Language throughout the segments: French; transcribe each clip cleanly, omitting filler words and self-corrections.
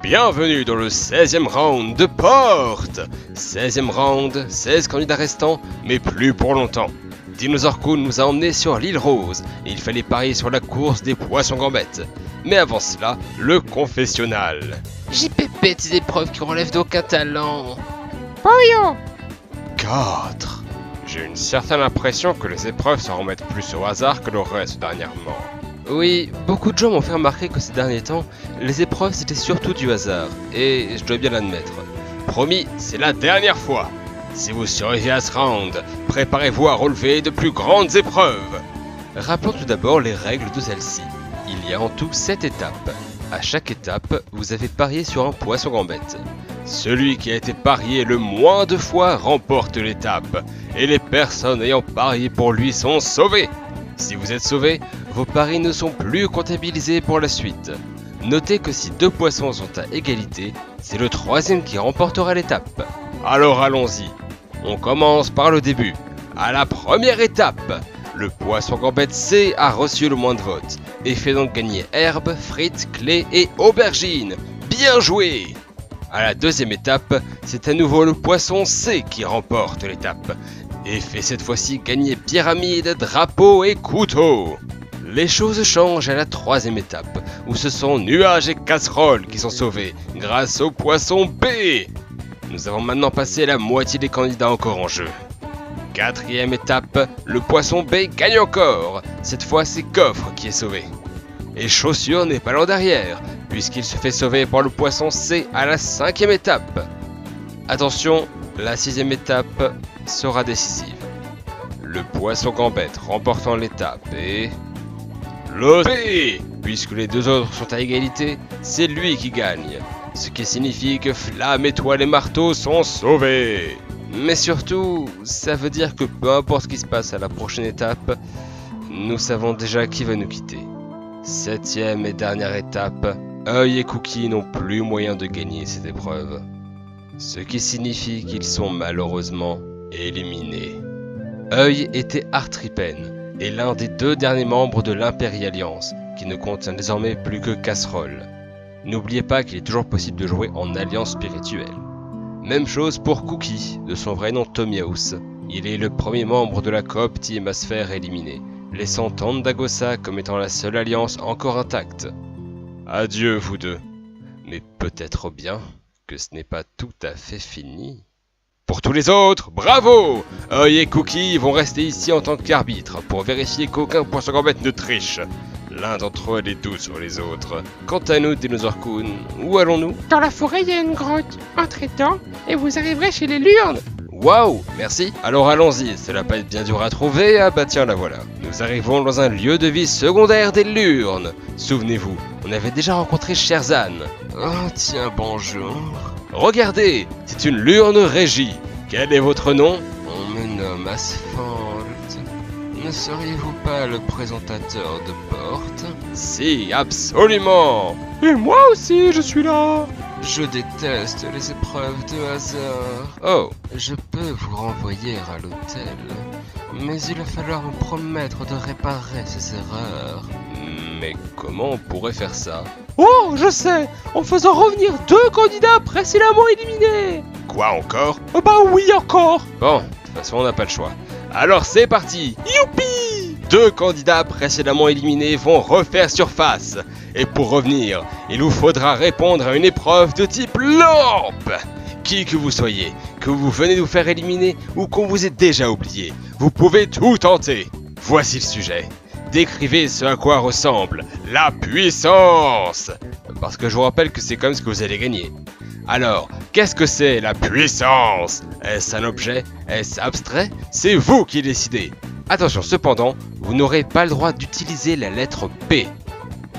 Bienvenue dans le 16e round de Porte. 16e round, 16 candidats restants, mais plus pour longtemps. Dinosaur Kun nous a emmenés sur l'île Rose, et il fallait parier sur la course des poissons gambettes. Mais avant cela, le confessionnal. JPP, des épreuves qui relèvent d'aucun talent. Pollo. 4. J'ai une certaine impression que les épreuves se remettent plus au hasard que le reste dernièrement. Oui, beaucoup de gens m'ont fait remarquer que ces derniers temps, les épreuves c'était surtout du hasard, et je dois bien l'admettre. Promis, c'est la dernière fois. Si vous survivez à ce round, préparez-vous à relever de plus grandes épreuves. Rappelons tout d'abord les règles de celle-ci. Il y a en tout 7 étapes. À chaque étape, vous avez parié sur un poisson gambette. Celui qui a été parié le moins de fois remporte l'étape, et les personnes ayant parié pour lui sont sauvées. Si vous êtes sauvé, vos paris ne sont plus comptabilisés pour la suite. Notez que si 2 poissons sont à égalité, c'est le 3e qui remportera l'étape. Alors allons-y. On commence par le début. À la première étape, le poisson gambette C a reçu le moins de votes et fait donc gagner herbes, frites, clés et aubergines. Bien joué! À la deuxième étape, c'est à nouveau le poisson C qui remporte l'étape et fait cette fois-ci gagner pyramide, drapeau et couteau. Les choses changent à la 3e étape, où ce sont nuages et casseroles qui sont sauvés grâce au poisson B. Nous avons maintenant passé la moitié des candidats encore en jeu. 4e étape, le poisson B gagne encore. Cette fois, c'est Coffre qui est sauvé. Et Chaussure n'est pas loin derrière, puisqu'il se fait sauver par le poisson C à la 5e étape. Attention, la 6e étape sera décisive. Le poisson gambette remportant l'étape et... le B, puisque les deux autres sont à égalité, c'est lui qui gagne. Ce qui signifie que Flamme, Étoile et Marteau sont sauvés. Mais surtout, ça veut dire que peu importe ce qui se passe à la prochaine étape, nous savons déjà qui va nous quitter. 7e et dernière étape, Œil et Cookie n'ont plus moyen de gagner cette épreuve. Ce qui signifie qu'ils sont malheureusement éliminés. Œil était Artripen, et l'un des 2 derniers membres de l'Imperial Alliance, qui ne contient désormais plus que Casserole. N'oubliez pas qu'il est toujours possible de jouer en alliance spirituelle. Même chose pour Cookie, de son vrai nom Tomiaus. Il est le premier membre de la coop Team Asphère éliminé, laissant Tandagosa comme étant la seule alliance encore intacte. Adieu vous deux, mais peut-être bien que ce n'est pas tout à fait fini. Pour tous les autres, bravo! Œil et Cookie vont rester ici en tant qu'arbitres pour vérifier qu'aucun poisson gambette ne triche. L'un d'entre eux a des doutes sur les autres. Quant à nous, Dinosaur Kun, où allons-nous? Dans la forêt, il y a une grotte. Entrez dedans et vous arriverez chez les Lurnes. Waouh, merci. Alors allons-y, cela va être bien dur à trouver. Ah bah tiens, la voilà. Nous arrivons dans un lieu de vie secondaire des Lurnes. Souvenez-vous, on avait déjà rencontré Sherzan. Oh tiens, bonjour. Regardez, c'est une Lurne régie. Quel est votre nom? On me nomme Asphalt. Ne seriez-vous pas le présentateur de Porte? Si, absolument. Et moi aussi, je suis là. Je déteste les épreuves de hasard. Oh, je peux vous renvoyer à l'hôtel, mais il va falloir me promettre de réparer ces erreurs. Mais comment on pourrait faire ça? Oh, je sais, en faisant revenir 2 candidats précédemment éliminés. Quoi encore? Oh bah oui, encore. Bon, de toute façon on n'a pas le choix. Alors c'est parti! Youpi! 2 candidats précédemment éliminés vont refaire surface. Et pour revenir, il vous faudra répondre à une épreuve de type lampe. Qui que vous soyez, que vous venez de vous faire éliminer ou qu'on vous ait déjà oublié, vous pouvez tout tenter. Voici le sujet. Décrivez ce à quoi ressemble la puissance. Parce que je vous rappelle que c'est comme ce que vous allez gagner. Alors, qu'est-ce que c'est la puissance? Est-ce un objet? Est-ce abstrait? C'est vous qui décidez. Attention cependant, vous n'aurez pas le droit d'utiliser la lettre P.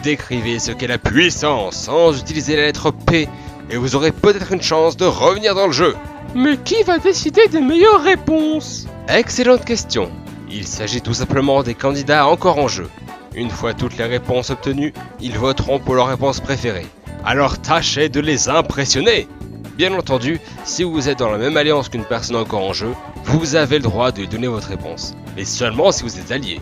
Décrivez ce qu'est la puissance sans utiliser la lettre P et vous aurez peut-être une chance de revenir dans le jeu. Mais qui va décider des meilleures réponses? Excellente question. Il s'agit tout simplement des candidats encore en jeu. Une fois toutes les réponses obtenues, ils voteront pour leur réponse préférée. Alors tâchez de les impressionner. Bien entendu, si vous êtes dans la même alliance qu'une personne encore en jeu, vous avez le droit de lui donner votre réponse. Mais seulement si vous êtes alliés.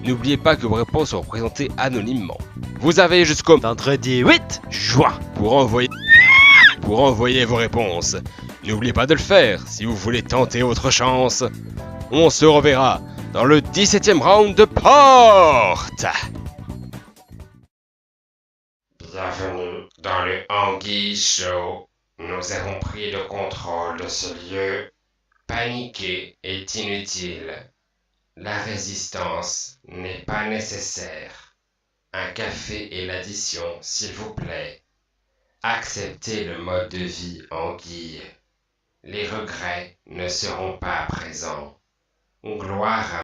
N'oubliez pas que vos réponses seront présentées anonymement. Vous avez jusqu'au vendredi 8 juin pour envoyer pour envoyer vos réponses. N'oubliez pas de le faire si vous voulez tenter votre chance. On se reverra dans le 17e round de Porte. Bienvenue dans le Anguille Show. Nous avons pris le contrôle de ce lieu. Paniquer est inutile. La résistance n'est pas nécessaire. Un café et l'addition, s'il vous plaît. Acceptez le mode de vie anguille. Les regrets ne seront pas présents. Gloire à